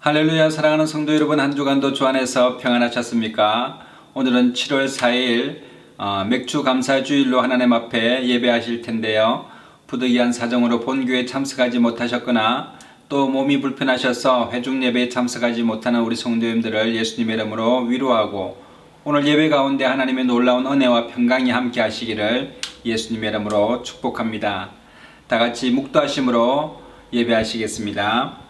할렐루야. 사랑하는 성도 여러분, 한 주간도 주 안에서 평안하셨습니까? 오늘은 7월 4일 맥주 감사주일로 하나님 앞에 예배하실 텐데요. 부득이한 사정으로 본교에 참석하지 못하셨거나 또 몸이 불편하셔서 회중 예배에 참석하지 못하는 우리 성도님들을 예수님의 이름으로 위로하고, 오늘 예배 가운데 하나님의 놀라운 은혜와 평강이 함께 하시기를 예수님의 이름으로 축복합니다. 다 같이 묵도하심으로 예배하시겠습니다.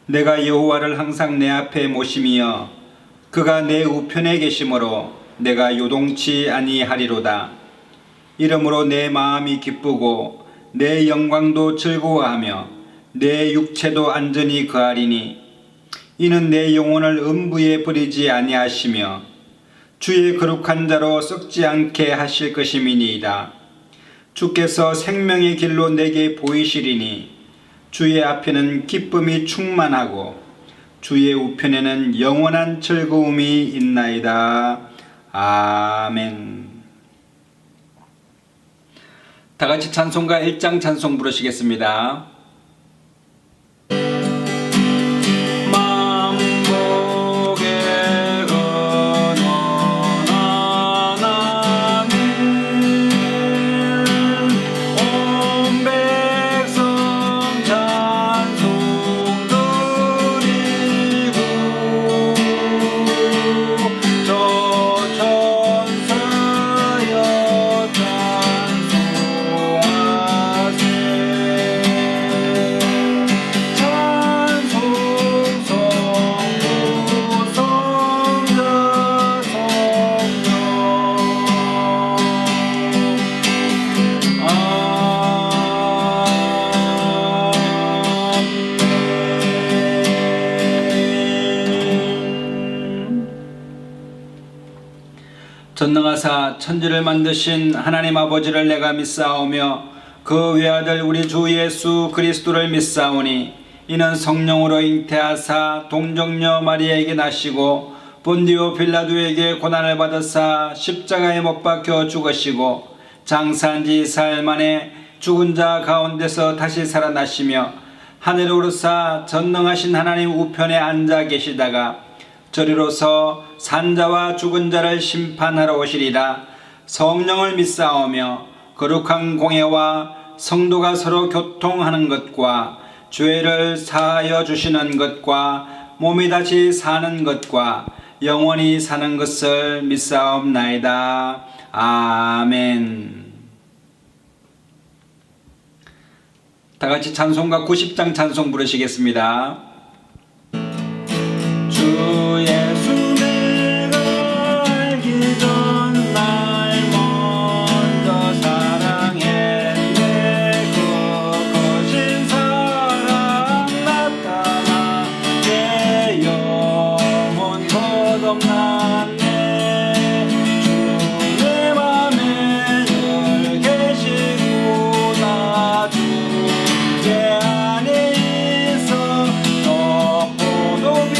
내가 여호와를 항상 내 앞에 모심이여 그가 내 우편에 계심으로 내가 요동치 아니하리로다. 이러므로 내 마음이 기쁘고 내 영광도 즐거워하며 내 육체도 안전히 거하리니 이는 내 영혼을 음부에 버리지 아니하시며 주의 거룩한 자로 썩지 않게 하실 것임이니이다. 주께서 생명의 길로 내게 보이시리니 주의 앞에는 기쁨이 충만하고 주의 우편에는 영원한 즐거움이 있나이다. 아멘. 다 같이 찬송가 1장 찬송 부르시겠습니다. 전능하사 천지를 만드신 하나님 아버지를 내가 믿사오며 그 외아들 우리 주 예수 그리스도를 믿사오니 이는 성령으로 잉태하사 동정녀 마리아에게 나시고 본디오 빌라도에게 고난을 받으사 십자가에 못 박혀 죽으시고 장사한 지 사흘 만에 죽은 자 가운데서 다시 살아나시며 하늘에 오르사 전능하신 하나님 우편에 앉아 계시다가 저리로서 산자와 죽은 자를 심판하러 오시리라. 성령을 믿사오며 거룩한 공예와 성도가 서로 교통하는 것과 죄를 사하여 주시는 것과 몸이 다시 사는 것과 영원히 사는 것을 믿사옵나이다. 아멘. 다 같이 찬송가 90장 찬송 부르시겠습니다. 주 예수 내가 알기 전 날 먼저 사랑했네. 그 거신 사랑 나타나 내 영혼 거듭났네. 주 내 맘에 늘 계시구나. 주의 안에 있어 너 포도비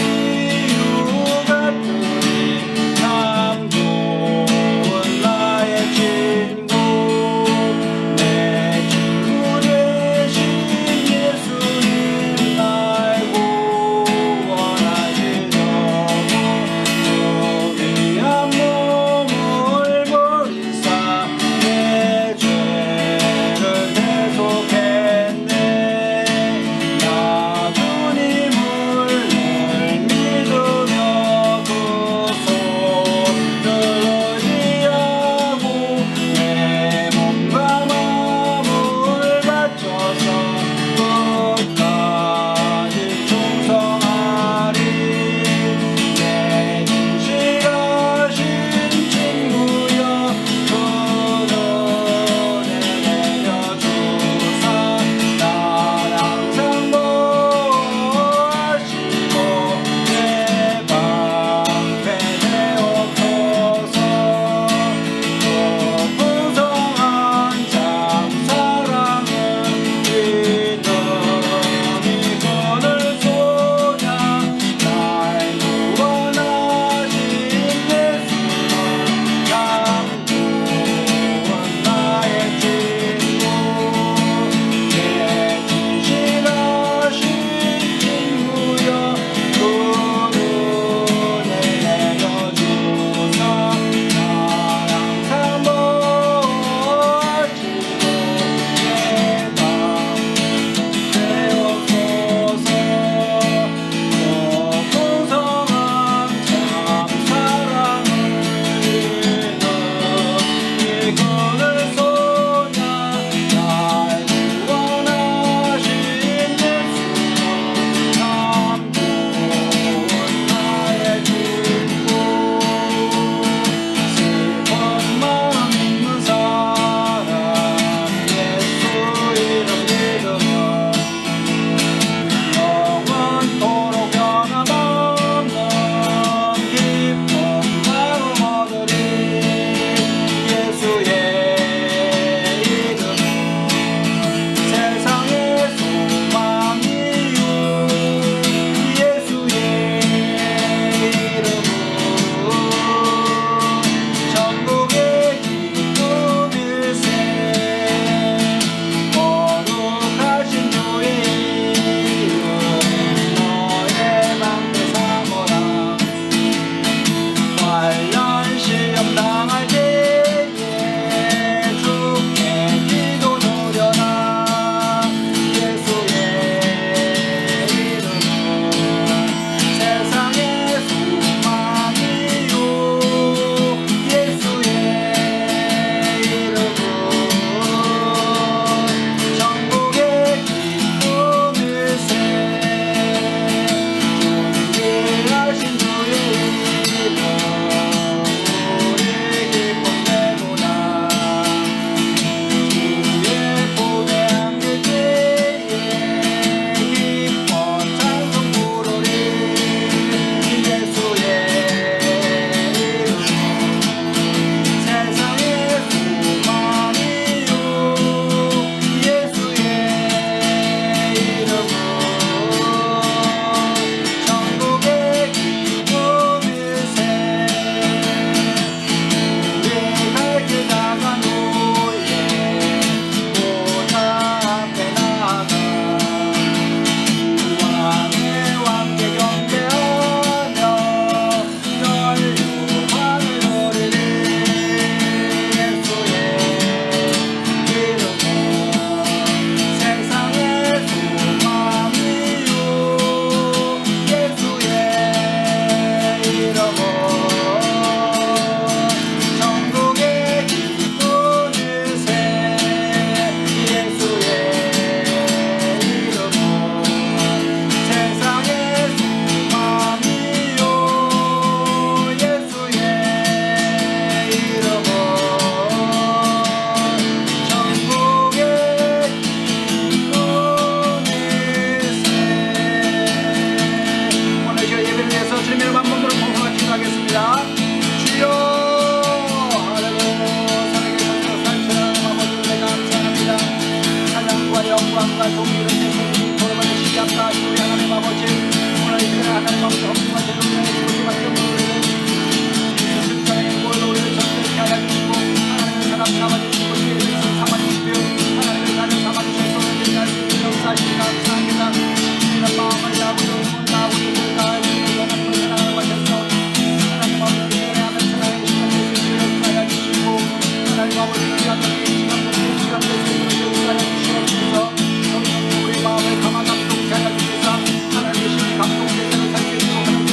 주님의 만몸으로 공허가 기도하겠습니다. 주여 할렐루야. 살아계셔서 살처럼 아버지를 내가 감사합니다. 찬양과 영광과 존귀를 내게 돌아가는 시간과 우리 하나님 아버지 오늘 그 하나님 아버지 없지만 제대로 내주시기 받는 세상의 모든 우리를 정결케 하여 주시고 하나님의 사람 삼아주시고 예수를 삼아주시며 하나님의 나를 삼아주셔서 우리를 날리는 역사하시니 감사합니다. 이런 마음을 잡으러 나오기를 다하시는 하나님을 사랑하셔서 하나님 아버지의 하나님 사랑의 시간을 주시며 역사하여 주시고 하나님 아버지의 시간을 역사하여 주시옵소서. 우리 마음을 가만 감동케 하여 주셔서 하나님의 신이 감동되는 살게 해주시고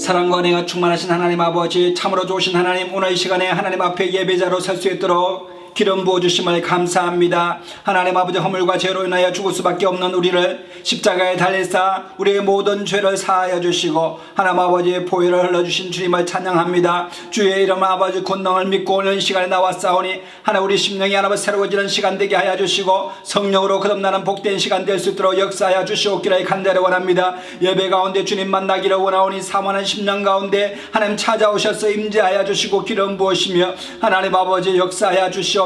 사랑과 은혜가 충만하신 하나님 아버지, 참으로 좋으신 하나님, 오늘 이 시간에 하나님 앞에 예배자로 설 수 있도록 기름 부어주심을 감사합니다. 하나님 아버지, 허물과 죄로 인하여 죽을 수밖에 없는 우리를 십자가에 달리사 우리의 모든 죄를 사하여 주시고 하나님 아버지의 보혈을 흘러주신 주님을 찬양합니다. 주의 이름 아버지 권능을 믿고 오늘 이 시간에 나왔사오니 하나님 우리 심령이 하나님 새로워지는 시간 되게 하여 주시고 성령으로 거듭나는 복된 시간 될 수 있도록 역사하여 주시옵기를 간절히 원합니다. 예배 가운데 주님 만나기를 원하오니 사모하는 심령 가운데 하나님 찾아오셔서 임재하여 주시고 기름 부으시며 하나님 아버지 역사하여 주시옵시고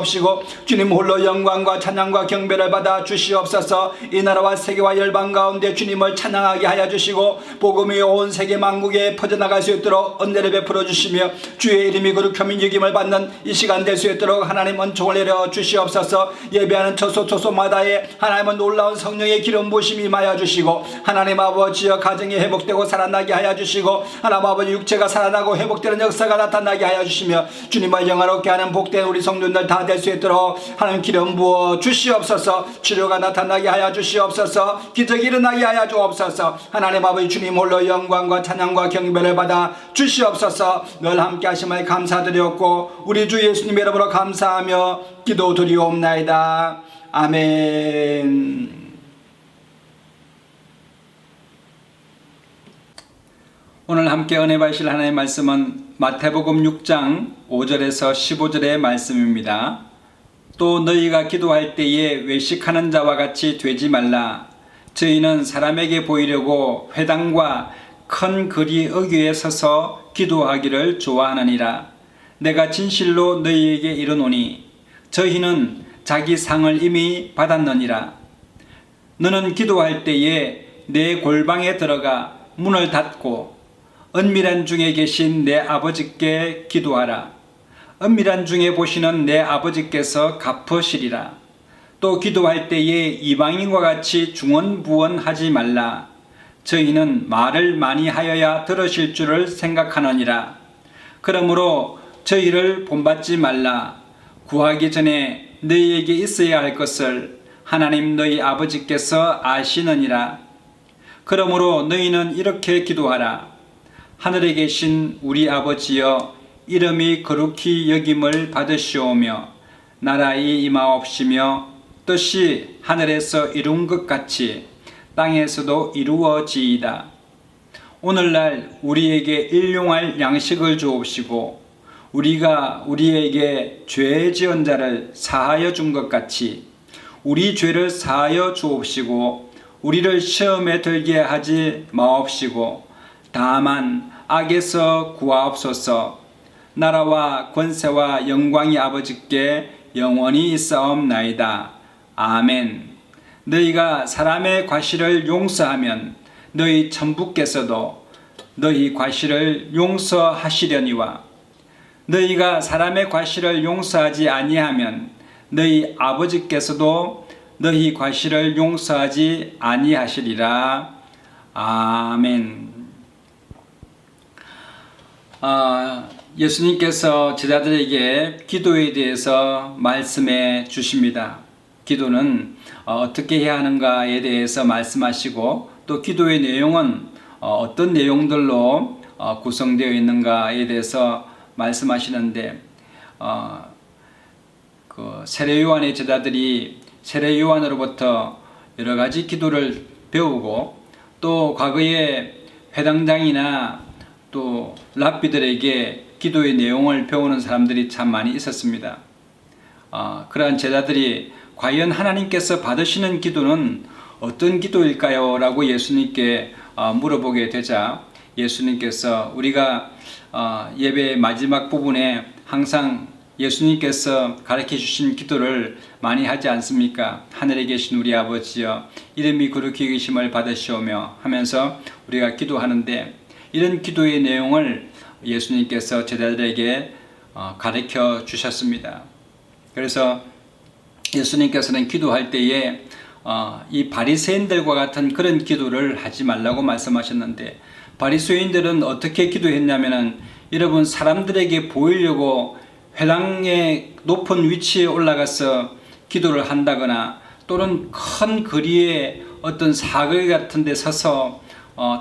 주님 홀로 영광과 찬양과 경배를 받아 주시옵소서. 이 나라와 세계와 열방 가운데 주님을 찬양하게 하여 주시고 복음이 온 세계 만국에 퍼져나갈 수 있도록 은혜를 베풀어 주시며 주의 이름이 거룩함인 여김을 받는 이 시간 될 수 있도록 하나님 은총을 내려 주시옵소서. 예배하는 처소처소마다에 하나님은 놀라운 성령의 기름 부으심이 임하여 주시고 하나님 아버지여 가정이 회복되고 살아나게 하여 주시고 하나님 아버지 육체가 살아나고 회복되는 역사가 나타나게 하여 주시며 주님을 영화롭게 하는 복된 우리 성도들 다 될 수 있도록 하나님 기름 부어 주시옵소서. 치료가 나타나게 하여 주시옵소서. 기적이 일어나게 하여 주옵소서. 하나님 아버지 주님 홀로 영광과 찬양과 경배를 받아 주시옵소서. 늘 함께 하심을 감사드렸고 우리 주 예수님 이름으로 감사하며 기도드리옵나이다. 아멘. 오늘 함께 은혜 받으실 하나님의 말씀은 마태복음 6장 5절에서 15절의 말씀입니다. 또 너희가 기도할 때에 외식하는 자와 같이 되지 말라. 저희는 사람에게 보이려고 회당과 큰 거리 어귀에 서서 기도하기를 좋아하느니라. 내가 진실로 너희에게 이르노니 저희는 자기 상을 이미 받았느니라. 너는 기도할 때에 내 골방에 들어가 문을 닫고 은밀한 중에 계신 내 아버지께 기도하라. 은밀한 중에 보시는 내 아버지께서 갚으시리라. 또 기도할 때에 이방인과 같이 중언부언하지 말라. 저희는 말을 많이 하여야 들으실 줄을 생각하느니라. 그러므로 저희를 본받지 말라. 구하기 전에 너희에게 있어야 할 것을 하나님 너희 아버지께서 아시느니라. 그러므로 너희는 이렇게 기도하라. 하늘에 계신 우리 아버지여, 이름이 거룩히 여김을 받으시오며 나라의 임하옵시며 뜻이 하늘에서 이룬 것 같이 땅에서도 이루어지이다. 오늘날 우리에게 일용할 양식을 주옵시고 우리가 우리에게 죄 지은 자를 사하여 준 것 같이 우리 죄를 사하여 주옵시고 우리를 시험에 들게 하지 마옵시고 다만 악에서 구하옵소서. 나라와 권세와 영광이 아버지께 영원히 있사옵나이다. 아멘. 너희가 사람의 과실을 용서하면 너희 천부께서도 너희 과실을 용서하시려니와 너희가 사람의 과실을 용서하지 아니하면 너희 아버지께서도 너희 과실을 용서하지 아니하시리라. 아멘. 예수님께서 제자들에게 기도에 대해서 말씀해 주십니다. 기도는 어떻게 해야 하는가에 대해서 말씀하시고 또 기도의 내용은 어떤 내용들로 구성되어 있는가에 대해서 말씀하시는데 그 세례 요한의 제자들이 세례 요한으로부터 여러 가지 기도를 배우고 또 과거에 회당장이나 또 랍비들에게 기도의 내용을 배우는 사람들이 참 많이 있었습니다. 그러한 제자들이 과연 하나님께서 받으시는 기도는 어떤 기도일까요? 라고 예수님께 물어보게 되자 예수님께서 우리가 예배의 마지막 부분에 항상 예수님께서 가르쳐 주신 기도를 많이 하지 않습니까? 하늘에 계신 우리 아버지여, 이름이 거룩히 여기심을 받으시오며 하면서 우리가 기도하는데 이런 기도의 내용을 예수님께서 제자들에게 가르쳐 주셨습니다. 그래서 예수님께서는 기도할 때에 이 바리새인들과 같은 그런 기도를 하지 말라고 말씀하셨는데 바리새인들은 어떻게 기도했냐면은 여러분 사람들에게 보이려고 회당의 높은 위치에 올라가서 기도를 한다거나 또는 큰 거리에 어떤 사거리 같은 데 서서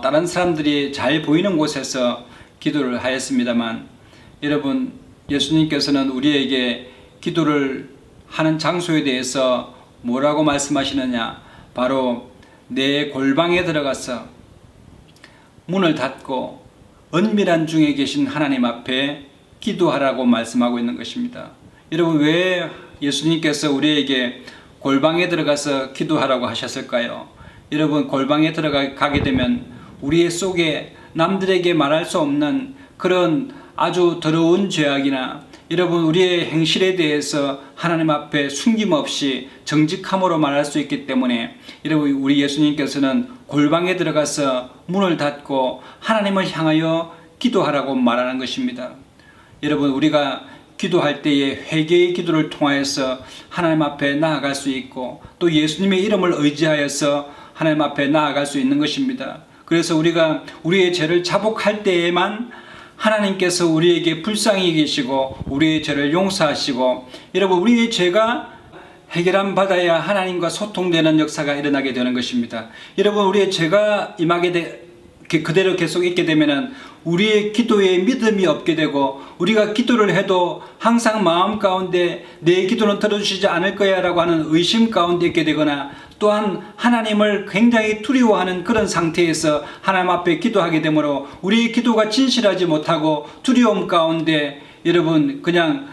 다른 사람들이 잘 보이는 곳에서 기도를 하였습니다만, 여러분, 예수님께서는 우리에게 기도를 하는 장소에 대해서 뭐라고 말씀하시느냐? 바로 내 골방에 들어가서 문을 닫고 은밀한 중에 계신 하나님 앞에 기도하라고 말씀하고 있는 것입니다. 여러분, 왜 예수님께서 우리에게 골방에 들어가서 기도하라고 하셨을까요? 여러분, 골방에 들어가게 되면 우리의 속에 남들에게 말할 수 없는 그런 아주 더러운 죄악이나 여러분 우리의 행실에 대해서 하나님 앞에 숨김없이 정직함으로 말할 수 있기 때문에 여러분, 우리 예수님께서는 골방에 들어가서 문을 닫고 하나님을 향하여 기도하라고 말하는 것입니다. 여러분, 우리가 기도할 때에 회개의 기도를 통하여서 하나님 앞에 나아갈 수 있고 또 예수님의 이름을 의지하여서 하나님 앞에 나아갈 수 있는 것입니다. 그래서 우리가 우리의 죄를 자복할 때에만 하나님께서 우리에게 불쌍히 계시고 우리의 죄를 용서하시고, 여러분, 우리의 죄가 해결함 받아야 하나님과 소통되는 역사가 일어나게 되는 것입니다. 여러분, 우리의 죄가 그대로 계속 있게 되면은 우리의 기도에 믿음이 없게 되고, 우리가 기도를 해도 항상 마음 가운데 내 기도는 들어주시지 않을 거야 라고 하는 의심 가운데 있게 되거나, 또한 하나님을 굉장히 두려워하는 그런 상태에서 하나님 앞에 기도하게 되므로 우리의 기도가 진실하지 못하고 두려움 가운데 여러분 그냥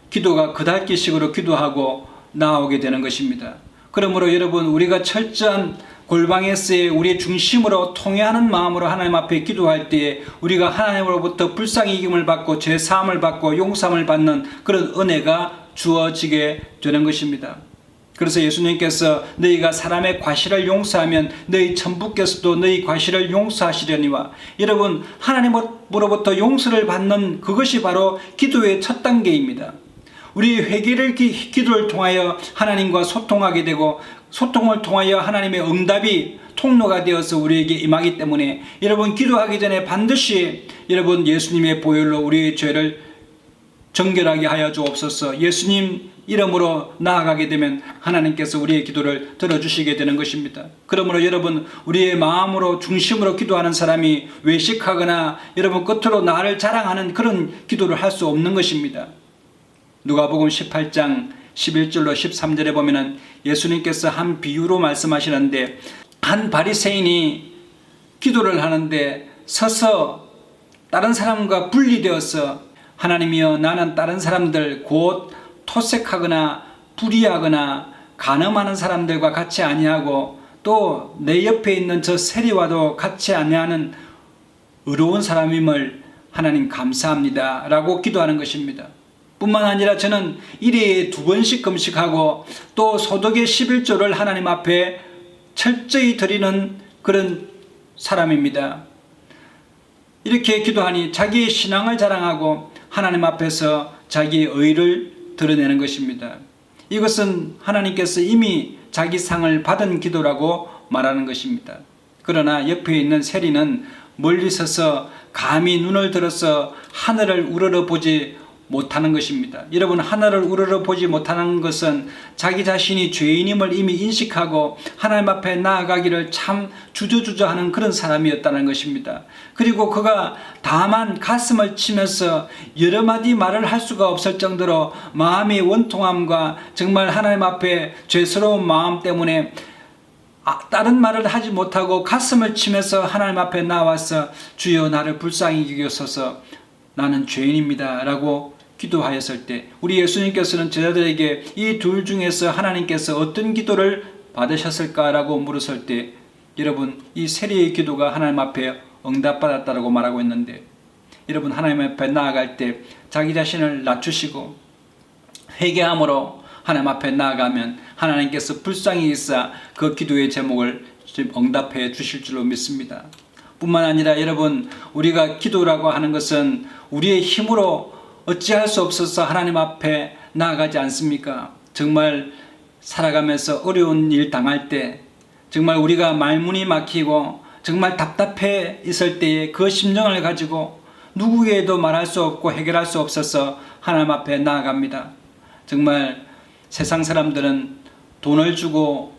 기도가 그달기식으로 기도하고 나오게 되는 것입니다. 그러므로 여러분, 우리가 철저한 골방에서의 우리의 중심으로 통회하는 마음으로 하나님 앞에 기도할 때에 우리가 하나님으로부터 불쌍히 여김을 받고 죄 사함을 받고 용서함을 받는 그런 은혜가 주어지게 되는 것입니다. 그래서 예수님께서 너희가 사람의 과실을 용서하면 너희 천부께서도 너희 과실을 용서하시려니와, 여러분, 하나님으로부터 용서를 받는 그것이 바로 기도의 첫 단계입니다. 우리 회개를 기도를 통하여 하나님과 소통하게 되고, 소통을 통하여 하나님의 응답이 통로가 되어서 우리에게 임하기 때문에 여러분, 기도하기 전에 반드시 여러분 예수님의 보혈로 우리의 죄를 정결하게 하여 주옵소서. 예수님 이름으로 나아가게 되면 하나님께서 우리의 기도를 들어주시게 되는 것입니다. 그러므로 여러분, 우리의 마음으로 중심으로 기도하는 사람이 외식하거나 여러분 끝으로 나를 자랑하는 그런 기도를 할 수 없는 것입니다. 누가복음 18장 11절로 13절에 보면은 예수님께서 한 비유로 말씀하시는데, 한 바리새인이 기도를 하는데 서서 다른 사람과 분리되어서, 하나님이여, 나는 다른 사람들 곧 토색하거나 불의하거나 간음하는 사람들과 같이 아니하고 또 내 옆에 있는 저 세리와도 같이 아니하는 의로운 사람임을 하나님 감사합니다 라고 기도하는 것입니다. 뿐만 아니라 저는 일회에 2번씩 금식하고 또 소득의 11조를 하나님 앞에 철저히 드리는 그런 사람입니다. 이렇게 기도하니 자기의 신앙을 자랑하고 하나님 앞에서 자기의 의를 드러내는 것입니다. 이것은 하나님께서 이미 자기 상을 받은 기도라고 말하는 것입니다. 그러나 옆에 있는 세리는 멀리 서서 감히 눈을 들어서 하늘을 우러러보지 못하는 것입니다. 여러분, 하늘을 우러러보지 못하는 것은 자기 자신이 죄인임을 이미 인식하고 하나님 앞에 나아가기를 참 주저주저하는 그런 사람이었다는 것입니다. 그리고 그가 다만 가슴을 치면서 여러 마디 말을 할 수가 없을 정도로 마음의 원통함과 정말 하나님 앞에 죄스러운 마음 때문에 다른 말을 하지 못하고 가슴을 치면서 하나님 앞에 나와서 주여 나를 불쌍히 여기소서, 나는 죄인입니다 라고 기도하였을 때, 우리 예수님께서는 제자들에게 이 둘 중에서 하나님께서 어떤 기도를 받으셨을까라고 물었을 때, 여러분, 이 세리의 기도가 하나님 앞에 응답받았다고 말하고 있는데, 여러분, 하나님 앞에 나아갈 때 자기 자신을 낮추시고 회개함으로 하나님 앞에 나아가면 하나님께서 불쌍히 있어 그 기도의 제목을 응답해 주실 줄로 믿습니다. 뿐만 아니라 여러분, 우리가 기도라고 하는 것은 우리의 힘으로 어찌할 수 없어서 하나님 앞에 나아가지 않습니까? 정말 살아가면서 어려운 일 당할 때, 정말 우리가 말문이 막히고 정말 답답해 있을 때에 그 심정을 가지고 누구에게도 말할 수 없고 해결할 수 없어서 하나님 앞에 나아갑니다. 정말 세상 사람들은 돈을 주고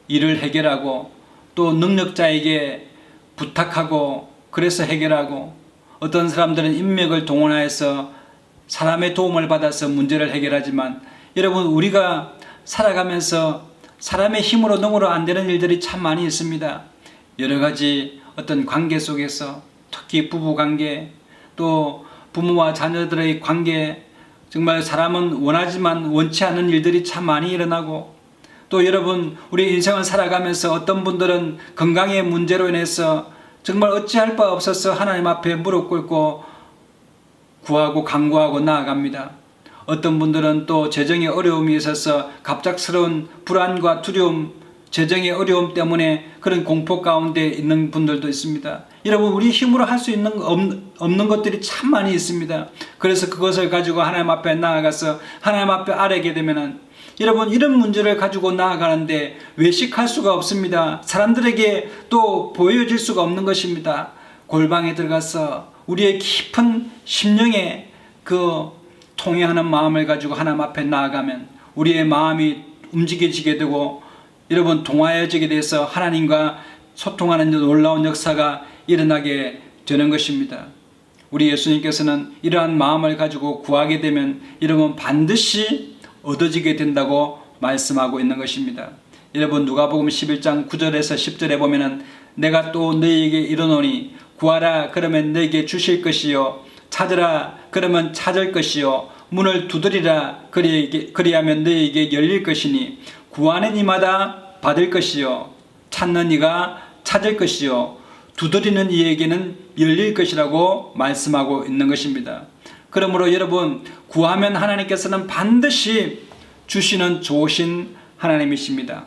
일을 해결하고 또 능력자에게 부탁하고 그래서 해결하고, 어떤 사람들은 인맥을 동원하여서 사람의 도움을 받아서 문제를 해결하지만, 여러분, 우리가 살아가면서 사람의 힘으로 능으로 안 되는 일들이 참 많이 있습니다. 여러 가지 어떤 관계 속에서, 특히 부부 관계, 또 부모와 자녀들의 관계, 정말 사람은 원하지만 원치 않는 일들이 참 많이 일어나고, 또 여러분, 우리 인생을 살아가면서 어떤 분들은 건강의 문제로 인해서 정말 어찌할 바 없어서 하나님 앞에 무릎 꿇고 구하고 간구하고 나아갑니다. 어떤 분들은 또 재정의 어려움이 있어서 갑작스러운 불안과 두려움, 재정의 어려움 때문에 그런 공포 가운데 있는 분들도 있습니다. 여러분, 우리 힘으로 할 수 있는 없는 것들이 참 많이 있습니다. 그래서 그것을 가지고 하나님 앞에 나아가서 하나님 앞에 아뢰게 되면은, 여러분, 이런 문제를 가지고 나아가는데 외식할 수가 없습니다. 사람들에게 또 보여질 수가 없는 것입니다. 골방에 들어가서 우리의 깊은 심령에 그 통회하는 마음을 가지고 하나님 앞에 나아가면 우리의 마음이 움직여지게 되고, 여러분, 동화해지게 돼서 하나님과 소통하는 놀라운 역사가 일어나게 되는 것입니다. 우리 예수님께서는 이러한 마음을 가지고 구하게 되면 여러분 반드시 얻어지게 된다고 말씀하고 있는 것입니다. 여러분, 누가복음 11장 9절에서 10절에 보면은 내가 또 너희에게 이르노니 구하라 그러면 너희에게 주실 것이요, 찾으라 그러면 찾을 것이요, 문을 두드리라 그리하면 너희에게 열릴 것이니 구하는 이마다 받을 것이요, 찾는 이가 찾을 것이요, 두드리는 이에게는 열릴 것이라고 말씀하고 있는 것입니다. 그러므로 여러분, 구하면 하나님께서는 반드시 주시는 좋으신 하나님이십니다.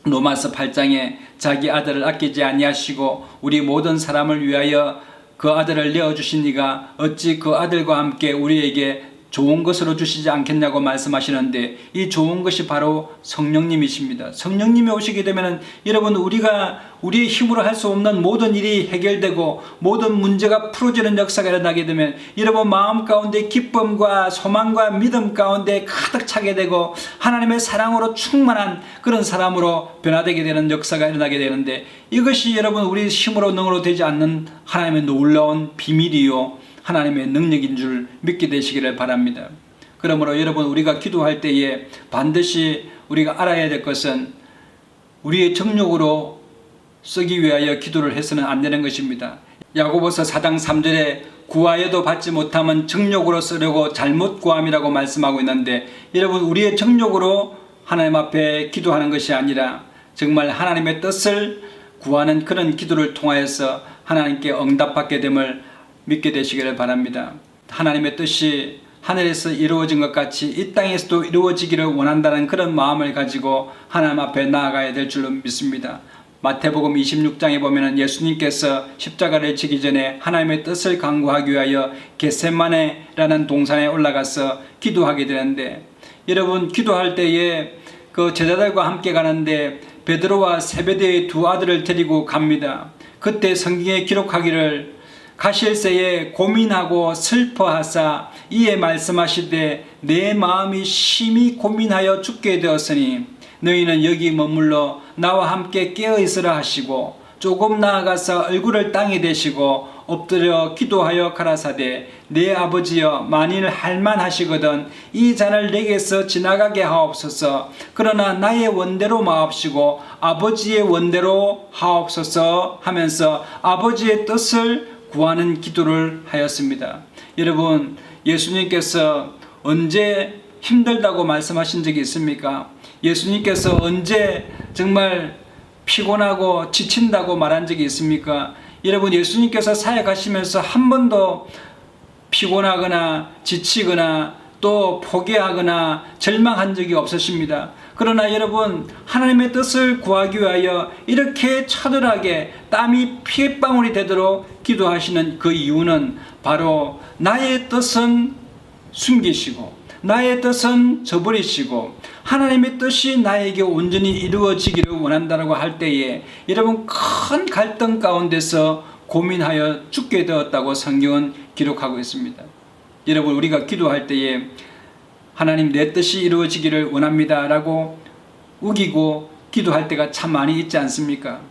로마서 8장에 자기 아들을 아끼지 아니하시고 우리 모든 사람을 위하여 그 아들을 내어주신 이가 어찌 그 아들과 함께 우리에게 좋은 것으로 주시지 않겠냐고 말씀하시는데, 이 좋은 것이 바로 성령님이십니다. 성령님이 오시게 되면 여러분, 우리가 우리의 힘으로 할 수 없는 모든 일이 해결되고 모든 문제가 풀어지는 역사가 일어나게 되면 여러분 마음 가운데 기쁨과 소망과 믿음 가운데 가득 차게 되고 하나님의 사랑으로 충만한 그런 사람으로 변화되게 되는 역사가 일어나게 되는데, 이것이 여러분 우리 힘으로 능으로 되지 않는 하나님의 놀라운 비밀이요 하나님의 능력인 줄 믿게 되시기를 바랍니다. 그러므로 여러분, 우리가 기도할 때에 반드시 우리가 알아야 될 것은 우리의 정욕으로 쓰기 위하여 기도를 해서는 안 되는 것입니다. 야고보서 4장 3절에 구하여도 받지 못하면 정욕으로 쓰려고 잘못 구함이라고 말씀하고 있는데, 여러분, 우리의 정욕으로 하나님 앞에 기도하는 것이 아니라 정말 하나님의 뜻을 구하는 그런 기도를 통하여서 하나님께 응답받게 됨을 믿게 되시기를 바랍니다. 하나님의 뜻이 하늘에서 이루어진 것 같이 이 땅에서도 이루어지기를 원한다는 그런 마음을 가지고 하나님 앞에 나아가야 될 줄로 믿습니다. 마태복음 26장에 보면 예수님께서 십자가를 지기 전에 하나님의 뜻을 간구하기 위하여 겟세마네라는 동산에 올라가서 기도하게 되는데, 여러분, 기도할 때에 그 제자들과 함께 가는데 베드로와 세베대의 두 아들을 데리고 갑니다. 그때 성경에 기록하기를 가실 새에 고민하고 슬퍼하사 이에 말씀하시되 내 마음이 심히 고민하여 죽게 되었으니 너희는 여기 머물러 나와 함께 깨어있으라 하시고, 조금 나아가서 얼굴을 땅에 대시고 엎드려 기도하여 가라사대 내 아버지여, 만일 할만하시거든 이 잔을 내게서 지나가게 하옵소서. 그러나 나의 원대로 마옵시고 아버지의 원대로 하옵소서 하면서 아버지의 뜻을 구하는 기도를 하였습니다. 여러분, 예수님께서 언제 힘들다고 말씀하신 적이 있습니까? 예수님께서 언제 정말 피곤하고 지친다고 말한 적이 있습니까? 여러분, 예수님께서 사역하시면서 한 번도 피곤하거나 지치거나 또 포기하거나 절망한 적이 없으십니다. 그러나 여러분, 하나님의 뜻을 구하기 위하여 이렇게 처절하게 땀이 피방울이 되도록 기도하시는 그 이유는 바로 나의 뜻은 숨기시고 나의 뜻은 저버리시고 하나님의 뜻이 나에게 온전히 이루어지기를 원한다고 할 때에 여러분, 큰 갈등 가운데서 고민하여 죽게 되었다고 성경은 기록하고 있습니다. 여러분, 우리가 기도할 때에 하나님 내 뜻이 이루어지기를 원합니다 라고 우기고 기도할 때가 참 많이 있지 않습니까?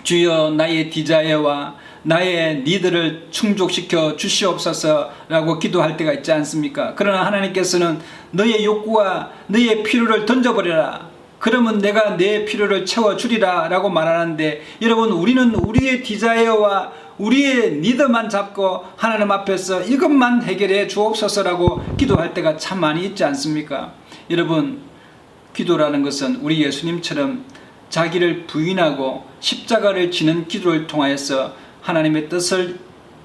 주여 나의 디자이어와 나의 니드를 충족시켜 주시옵소서라고 기도할 때가 있지 않습니까? 그러나 하나님께서는 너의 욕구와 너의 필요를 던져버려라. 그러면 내가 내 필요를 채워주리라 라고 말하는데, 여러분, 우리는 우리의 디자이어와 우리의 니드만 잡고 하나님 앞에서 이것만 해결해 주옵소서라고 기도할 때가 참 많이 있지 않습니까? 여러분, 기도라는 것은 우리 예수님처럼 자기를 부인하고 십자가를 지는 기도를 통하여서 하나님의 뜻을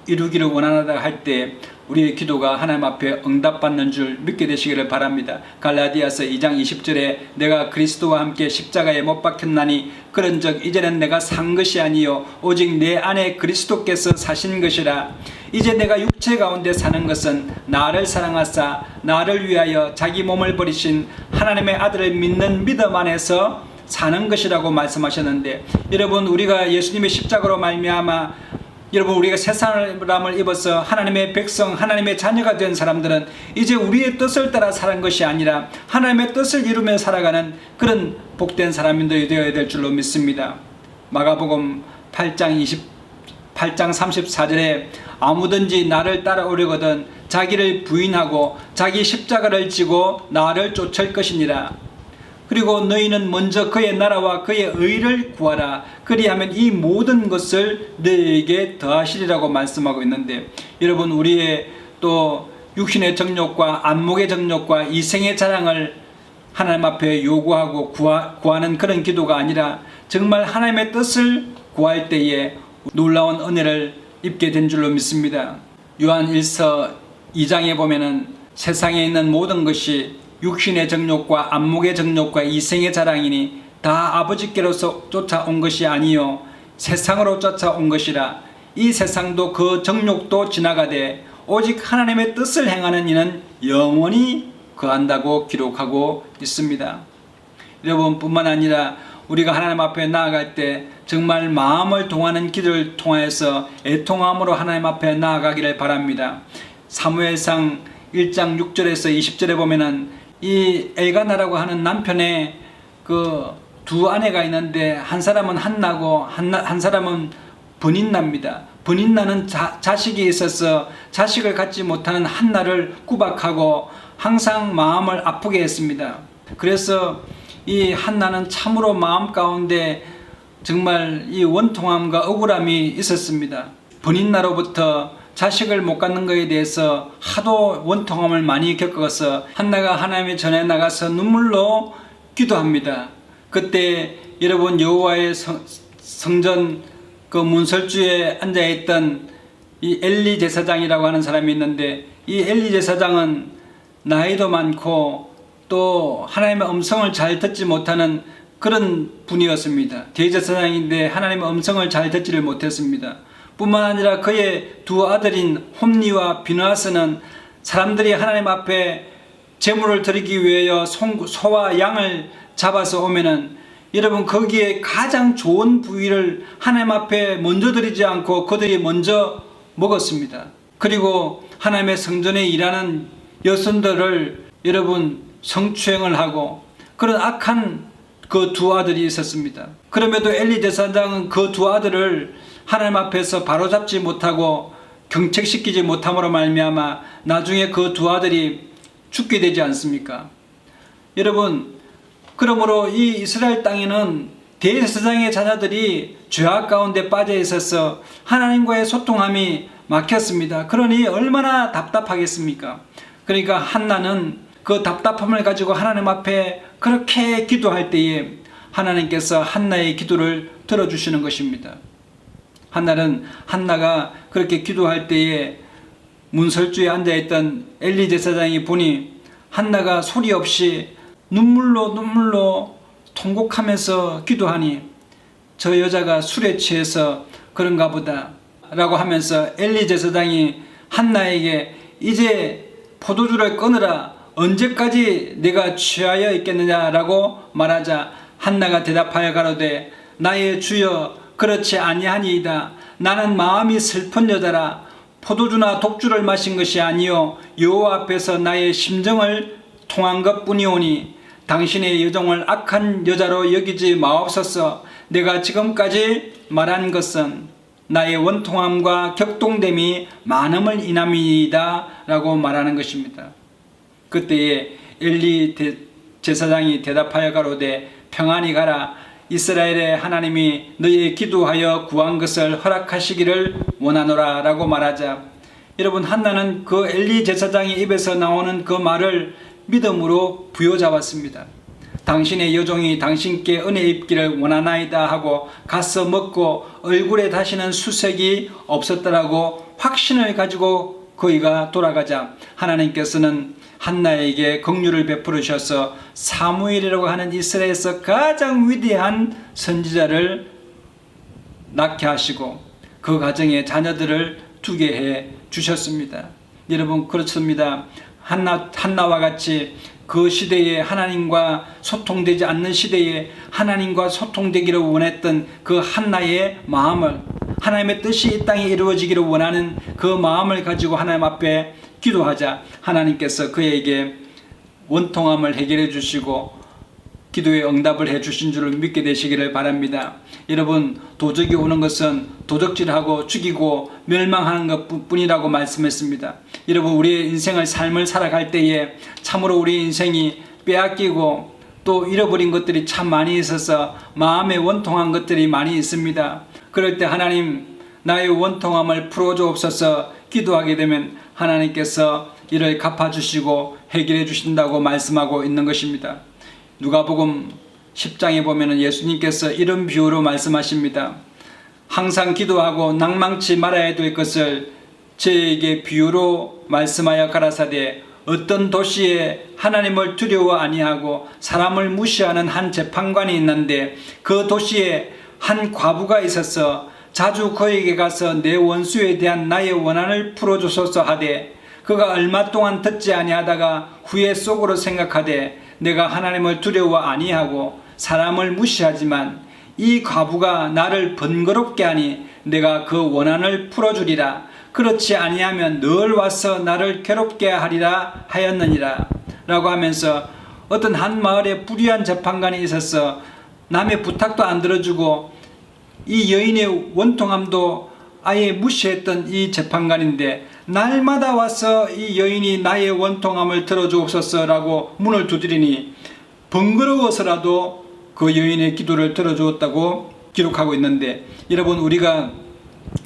이루기를 원하다 할 때 우리의 기도가 하나님 앞에 응답받는 줄 믿게 되시기를 바랍니다. 갈라디아서 2장 20절에 내가 그리스도와 함께 십자가에 못 박혔나니 그런즉 이제는 내가 산 것이 아니요 오직 내 안에 그리스도께서 사신 것이라. 이제 내가 육체 가운데 사는 것은 나를 사랑하사 나를 위하여 자기 몸을 버리신 하나님의 아들을 믿는 믿음 안에서 사는 것이라고 말씀하셨는데, 여러분, 우리가 예수님의 십자가로 말미암아 여러분, 우리가 새 사람을 입어서 하나님의 백성, 하나님의 자녀가 된 사람들은 이제 우리의 뜻을 따라 사는 것이 아니라 하나님의 뜻을 이루며 살아가는 그런 복된 사람들이 되어야 될 줄로 믿습니다. 마가복음 8장 34절에 아무든지 나를 따라오려거든 자기를 부인하고 자기 십자가를 지고 나를 쫓을 것이니라. 그리고 너희는 먼저 그의 나라와 그의 의를 구하라. 그리하면 이 모든 것을 너희에게 더하시리라고 말씀하고 있는데, 여러분, 우리의 또 육신의 정욕과 안목의 정욕과 이생의 자랑을 하나님 앞에 요구하고 구하는 그런 기도가 아니라 정말 하나님의 뜻을 구할 때에 놀라운 은혜를 입게 된 줄로 믿습니다. 요한 1서 2장에 보면은 세상에 있는 모든 것이 육신의 정욕과 안목의 정욕과 이생의 자랑이니 다 아버지께로서 쫓아온 것이 아니요 세상으로 쫓아온 것이라. 이 세상도 그 정욕도 지나가되 오직 하나님의 뜻을 행하는 이는 영원히 거한다고 기록하고 있습니다. 여러분, 뿐만 아니라 우리가 하나님 앞에 나아갈 때 정말 마음을 통하는 기도를 통하여서 애통함으로 하나님 앞에 나아가기를 바랍니다. 사무엘상 1장 6절에서 20절에 보면은 이 엘가나라고 하는 남편의 그 두 아내가 있는데 한 사람은 한나고 한 사람은 버닌나입니다. 버닌나는 자식이 있어서 자식을 갖지 못하는 한나를 구박하고 항상 마음을 아프게 했습니다. 그래서 이 한나는 참으로 마음 가운데 정말 이 원통함과 억울함이 있었습니다. 버닌나로부터 자식을 못 갖는 것에 대해서 하도 원통함을 많이 겪어서 한나가 하나님의 전에 나가서 눈물로 기도합니다. 그때 여러분, 여호와의 성전 그 문설주에 앉아있던 이 엘리 제사장이라고 하는 사람이 있는데, 이 엘리 제사장은 나이도 많고 또 하나님의 음성을 잘 듣지 못하는 그런 분이었습니다. 대제사장인데 하나님의 음성을 잘 듣지를 못했습니다. 뿐만 아니라 그의 두 아들인 홈니와 비느하스는 사람들이 하나님 앞에 제물을 드리기 위하여 소와 양을 잡아서 오면은 여러분, 거기에 가장 좋은 부위를 하나님 앞에 먼저 드리지 않고 그들이 먼저 먹었습니다. 그리고 하나님의 성전에 일하는 여성들을 여러분 성추행을 하고 그런 악한 그 두 아들이 있었습니다. 그럼에도 엘리 제사장은 그 두 아들을 하나님 앞에서 바로잡지 못하고 경책시키지 못함으로 말미암아 나중에 그 두 아들이 죽게 되지 않습니까? 여러분, 그러므로 이 이스라엘 땅에는 대제사장의 자녀들이 죄악 가운데 빠져 있어서 하나님과의 소통함이 막혔습니다. 그러니 얼마나 답답하겠습니까? 그러니까 한나는 그 답답함을 가지고 하나님 앞에 그렇게 기도할 때에 하나님께서 한나의 기도를 들어주시는 것입니다. 한나가 그렇게 기도할 때에 문설주에 앉아있던 엘리 제사장이 보니 한나가 소리 없이 눈물로 통곡하면서 기도하니 저 여자가 술에 취해서 그런가 보다 라고 하면서 엘리 제사장이 한나에게 이제 포도주를 끊으라, 언제까지 내가 취하여 있겠느냐라고 말하자 한나가 대답하여 가로되 나의 주여 그렇지 아니하니이다. 나는 마음이 슬픈 여자라. 포도주나 독주를 마신 것이 아니요 여호와 앞에서 나의 심정을 통한 것뿐이오니 당신의 여종을 악한 여자로 여기지 마옵소서. 내가 지금까지 말한 것은 나의 원통함과 격동됨이 많음을 인함이다 라고 말하는 것입니다. 그때에 엘리 제사장이 대답하여 가로되 평안히 가라. 이스라엘의 하나님이 너희의 기도하여 구한 것을 허락하시기를 원하노라 라고 말하자, 여러분, 한나는 그 엘리 제사장의 입에서 나오는 그 말을 믿음으로 부여잡았습니다. 당신의 여종이 당신께 은혜 입기를 원하나이다 하고 가서 먹고 얼굴에 다시는 수색이 없었다라고 확신을 가지고 그이가 돌아가자 하나님께서는 한나에게 긍휼을 베풀으셔서 사무엘이라고 하는 이스라엘에서 가장 위대한 선지자를 낳게 하시고 그 가정에 자녀들을 두게 해 주셨습니다. 여러분, 그렇습니다. 한나와 같이 그 시대에 하나님과 소통되지 않는 시대에 하나님과 소통되기를 원했던 그 한나의 마음을, 하나님의 뜻이 이 땅에 이루어지기를 원하는 그 마음을 가지고 하나님 앞에 기도하자 하나님께서 그에게 원통함을 해결해 주시고 기도에 응답을 해 주신 줄을 믿게 되시기를 바랍니다. 여러분, 도적이 오는 것은 도적질하고 죽이고 멸망하는 것뿐이라고 말씀했습니다. 여러분, 우리의 인생을 삶을 살아갈 때에 참으로 우리 인생이 빼앗기고 또 잃어버린 것들이 참 많이 있어서 마음에 원통한 것들이 많이 있습니다. 그럴 때 하나님, 나의 원통함을 풀어주옵소서 기도하게 되면 하나님께서 이를 갚아주시고 해결해 주신다고 말씀하고 있는 것입니다. 누가복음 10장에 보면 예수님께서 이런 비유로 말씀하십니다. 항상 기도하고 낭망치 말아야 될 것을 저에게 비유로 말씀하여 가라사대, 어떤 도시에 하나님을 두려워 아니하고 사람을 무시하는 한 재판관이 있는데 그 도시에 한 과부가 있어서 자주 그에게 가서 내 원수에 대한 나의 원한을 풀어주소서 하되, 그가 얼마 동안 듣지 아니하다가 후에 속으로 생각하되 내가 하나님을 두려워 아니하고 사람을 무시하지만 이 과부가 나를 번거롭게 하니 내가 그 원한을 풀어주리라. 그렇지 아니하면 늘 와서 나를 괴롭게 하리라 하였느니라 라고 하면서, 어떤 한 마을에 불의한 재판관이 있어서 남의 부탁도 안 들어주고 이 여인의 원통함도 아예 무시했던 이 재판관인데 날마다 와서 이 여인이 나의 원통함을 들어주옵소서라고 문을 두드리니 번거로워서라도 그 여인의 기도를 들어주었다고 기록하고 있는데, 여러분, 우리가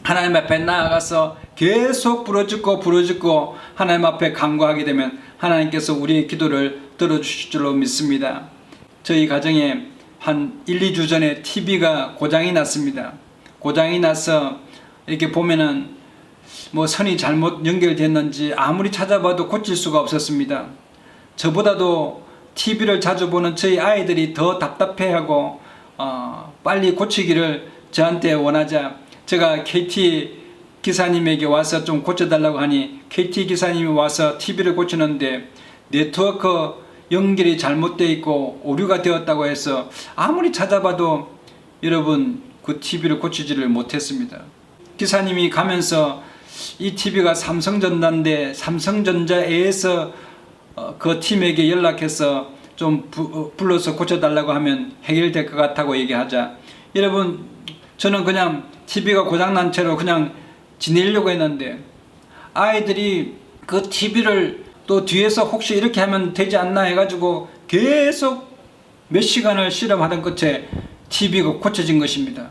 하나님 앞에 나아가서 계속 부르짖고 하나님 앞에 간구하게 되면 하나님께서 우리의 기도를 들어주실 줄로 믿습니다. 저희 가정에 한 1, 2주 전에 TV가 고장이 났습니다. 고장이 나서 이렇게 보면은 뭐 선이 잘못 연결됐는지 아무리 찾아봐도 고칠 수가 없었습니다. 저보다도 TV를 자주 보는 저희 아이들이 더 답답해하고 빨리 고치기를 저한테 원하자 제가 KT 기사님에게 와서 좀 고쳐달라고 하니 KT 기사님이 와서 TV를 고치는데 네트워크 연결이 잘못되어 있고 오류가 되었다고 해서 아무리 찾아봐도 여러분 그 TV를 고치지를 못했습니다. 기사님이 가면서 이 TV가 삼성전자인데 삼성전자에서 그 팀에게 연락해서 좀 불러서 고쳐달라고 하면 해결될 것 같다고 얘기하자, 여러분, 저는 그냥 TV가 고장난 채로 그냥 지내려고 했는데 아이들이 그 TV를 또 뒤에서 혹시 이렇게 하면 되지 않나 해가지고 계속 몇 시간을 실험하던 끝에 TV가 고쳐진 것입니다.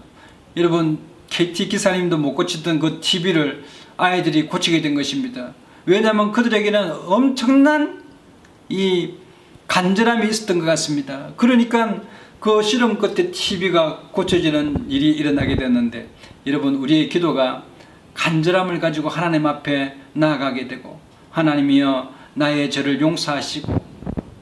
여러분, KT 기사님도 못 고치던 그 TV를 아이들이 고치게 된 것입니다. 왜냐하면 그들에게는 엄청난 이 간절함이 있었던 것 같습니다. 그러니까 그 실험 끝에 TV가 고쳐지는 일이 일어나게 됐는데, 여러분, 우리의 기도가 간절함을 가지고 하나님 앞에 나아가게 되고, 하나님이여 나의 죄를 용서하시고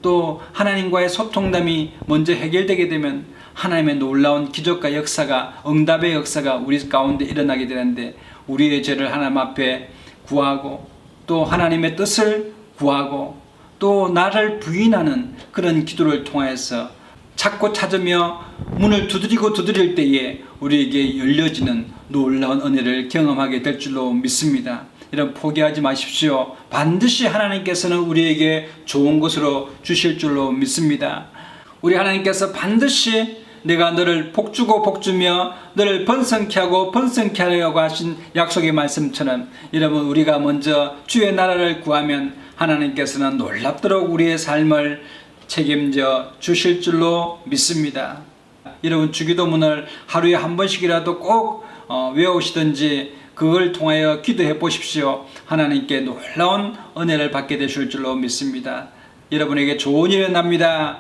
또 하나님과의 소통담이 먼저 해결되게 되면 하나님의 놀라운 기적과 역사가, 응답의 역사가 우리 가운데 일어나게 되는데, 우리의 죄를 하나님 앞에 구하고 또 하나님의 뜻을 구하고 또 나를 부인하는 그런 기도를 통해서 찾고 찾으며 문을 두드릴 때에 우리에게 열려지는 놀라운 은혜를 경험하게 될 줄로 믿습니다. 여러분, 포기하지 마십시오. 반드시 하나님께서는 우리에게 좋은 것으로 주실 줄로 믿습니다. 우리 하나님께서 반드시 내가 너를 복주고 복주며 너를 번성케 하고 번성케 하려고 하신 약속의 말씀처럼 여러분 우리가 먼저 주의 나라를 구하면 하나님께서는 놀랍도록 우리의 삶을 책임져 주실 줄로 믿습니다. 여러분 주기도문을 하루에 한 번씩이라도 꼭 외우시든지 그걸 통하여 기도해 보십시오. 하나님께 놀라운 은혜를 받게 되실 줄로 믿습니다. 여러분에게 좋은 일이 납니다.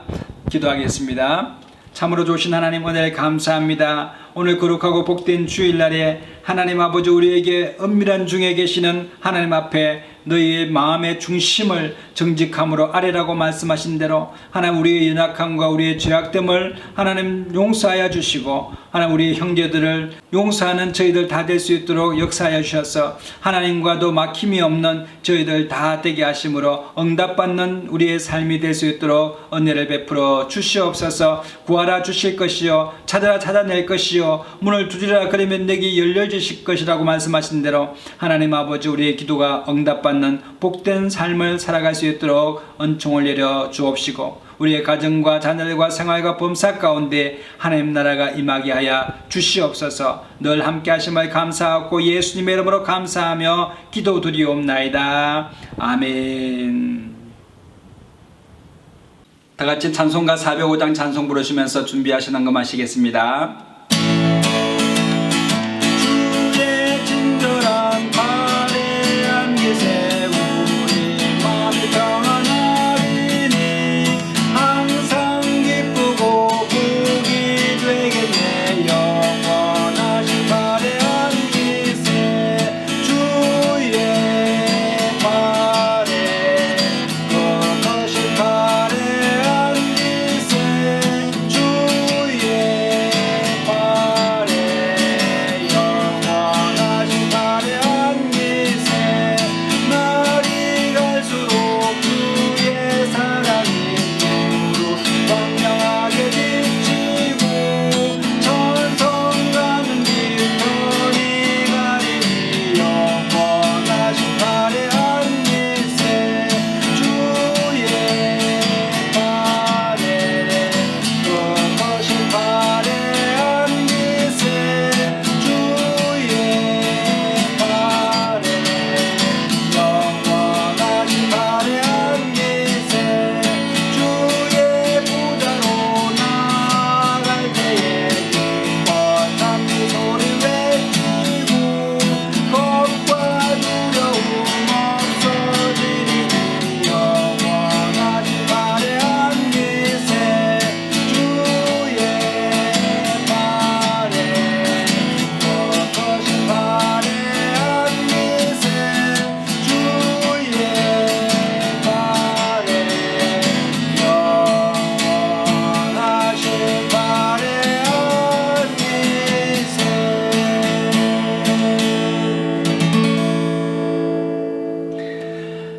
기도하겠습니다. 참으로 좋으신 하나님 은혜를 감사합니다. 오늘 거룩하고 복된 주일날에 하나님 아버지 우리에게 은밀한 중에 계시는 하나님 앞에 너희의 마음의 중심을 정직함으로 아뢰라고 말씀하신 대로 하나님 우리의 연약함과 우리의 죄악됨을 하나님 용서하여 주시고 하나님 우리의 형제들을 용서하는 저희들 다 될 수 있도록 역사하여 주셔서 하나님과도 막힘이 없는 저희들 다 되게 하심으로 응답받는 우리의 삶이 될 수 있도록 은혜를 베풀어 주시옵소서. 구하라 주실 것이요 찾아라 찾아낼 것이요 문을 두드리라 그러면 내게 열려주실 것이라고 말씀하신 대로 하나님 아버지 우리의 기도가 응답받는 복된 삶을 살아갈 수 있도록 은총을 내려 주옵시고 우리의 가정과 자녀들과 생활과 범사 가운데 하나님 나라가 임하게 하여 주시옵소서. 늘 함께 하심을 감사하고 예수님의 이름으로 감사하며 기도드리옵나이다. 아멘. 다같이 찬송가 405장 찬송 부르시면서 준비하시는 거 마시겠습니다. 주의 친절한 발에 안개 세우니 마음이 평안하리니 항상 기쁘고 복이 되겠네. 영원하신 발에 안기세 주의 발에 거거신 발에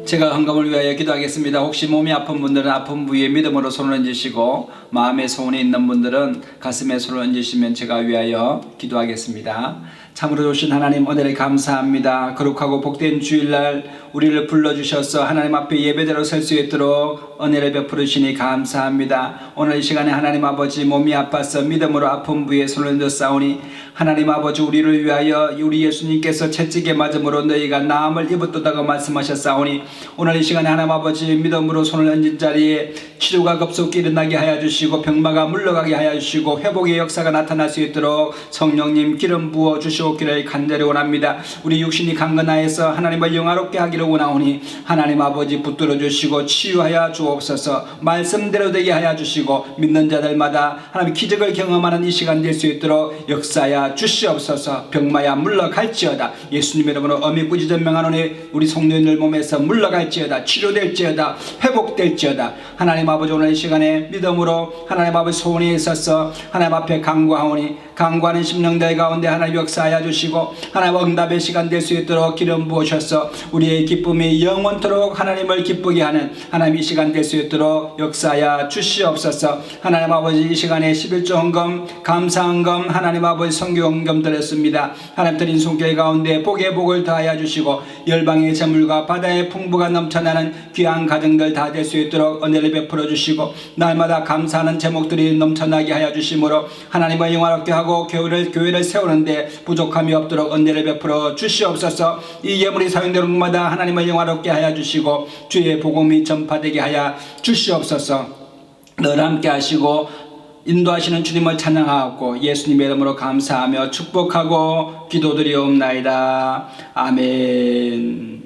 제가 헌금을 위하여 기도하겠습니다. 혹시 몸이 아픈 분들은 아픈 부위에 믿음으로 손을 얹으시고 마음에 소원이 있는 분들은 가슴에 손을 얹으시면 제가 위하여 기도하겠습니다. 참으로 좋으신 하나님 은혜를 감사합니다. 거룩하고 복된 주일날 우리를 불러주셔서 하나님 앞에 예배대로 설 수 있도록 은혜를 베풀으시니 감사합니다. 오늘 이 시간에 하나님 아버지 몸이 아파서 믿음으로 아픈 부위에 손을 얹어 싸우니 하나님 아버지 우리를 위하여 우리 예수님께서 채찍에 맞음으로 너희가 나음을 입었도다고 말씀하셨사오니 오늘 이 시간에 하나님 아버지 믿음으로 손을 얹은 자리에 치료가 급속히 일어나게 하여 주시고 병마가 물러가게 하여 주시고 회복의 역사가 나타날 수 있도록 성령님 기름 부어 주시옵기를 간절히 원합니다. 우리 육신이 강건하여서 하나님을 영화롭게 하기를 원하오니 하나님 아버지 붙들어 주시고 치유하여 주옵소서. 말씀대로 되게 하여 주시고 믿는 자들마다 하나님 기적을 경험하는 이 시간 될 수 있도록 역사하여 주시옵소서. 병마야 물러갈지어다. 예수님의 이름으로 어미 꾸짖어 명하노니 우리 성도인들 몸에서 물러갈지어다. 치료될지어다. 회복될지어다. 하나님 아버지 오늘 이 시간에 믿음으로 하나님 아버지 소원이 있어서 하나님 앞에 간구하오니 강구하는 심령들 가운데 하나님 역사하여 주시고 하나님 응답의 시간 될 수 있도록 기름 부으셔서 우리의 기쁨이 영원토록 하나님을 기쁘게 하는 하나님 이 시간 될 수 있도록 역사하여 주시옵소서. 하나님 아버지 이 시간에 11조 헌금 감사 헌금 하나님 아버지 성교 헌금 드렸습니다. 하나님 드린 손길 가운데 복의 복을 더하여 주시고 열방의 재물과 바다의 풍부가 넘쳐나는 귀한 가정들 다 될 수 있도록 은혜를 베풀어 주시고 날마다 감사하는 제목들이 넘쳐나게 하여 주심으로 하나님을 영화롭게 하고 교회를 세우는데 부족함이 없도록 은혜를 베풀어 주시옵소서. 이 예물이 사용되는 곳마다 하나님을 영화롭게 하여 주시고 주의 복음이 전파되게 하여 주시옵소서. 늘 함께 하시고 인도하시는 주님을 찬양하고 예수님의 이름으로 감사하며 축복하고 기도드리옵나이다. 아멘.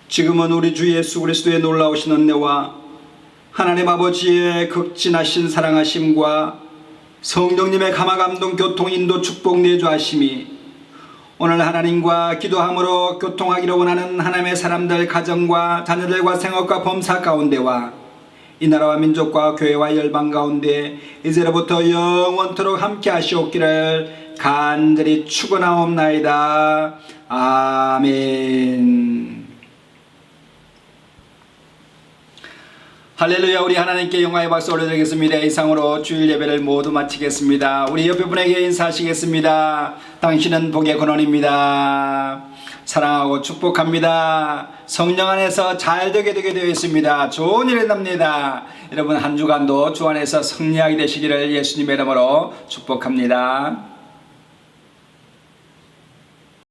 지금은 우리 주 예수 그리스도의 놀라우신 은혜와 하나님 아버지의 극진하신 사랑하심과 성령님의 감화감동 교통 인도 축복 내주하심이 오늘 하나님과 기도함으로 교통하기를 원하는 하나님의 사람들 가정과 자녀들과 생업과 범사 가운데와 이 나라와 민족과 교회와 열방 가운데 이제로부터 영원토록 함께 하시옵기를 간절히 축원하옵나이다. 아멘. 할렐루야. 우리 하나님께 영광의 박수 올려드리겠습니다. 이상으로 주일 예배를 모두 마치겠습니다. 우리 옆에 분에게 인사하시겠습니다. 당신은 복의 근원입니다. 사랑하고 축복합니다. 성령 안에서 잘 되게 되어 있습니다. 좋은 일이 납니다. 여러분 한 주간도 주 안에서 승리하게 되시기를 예수님의 이름으로 축복합니다.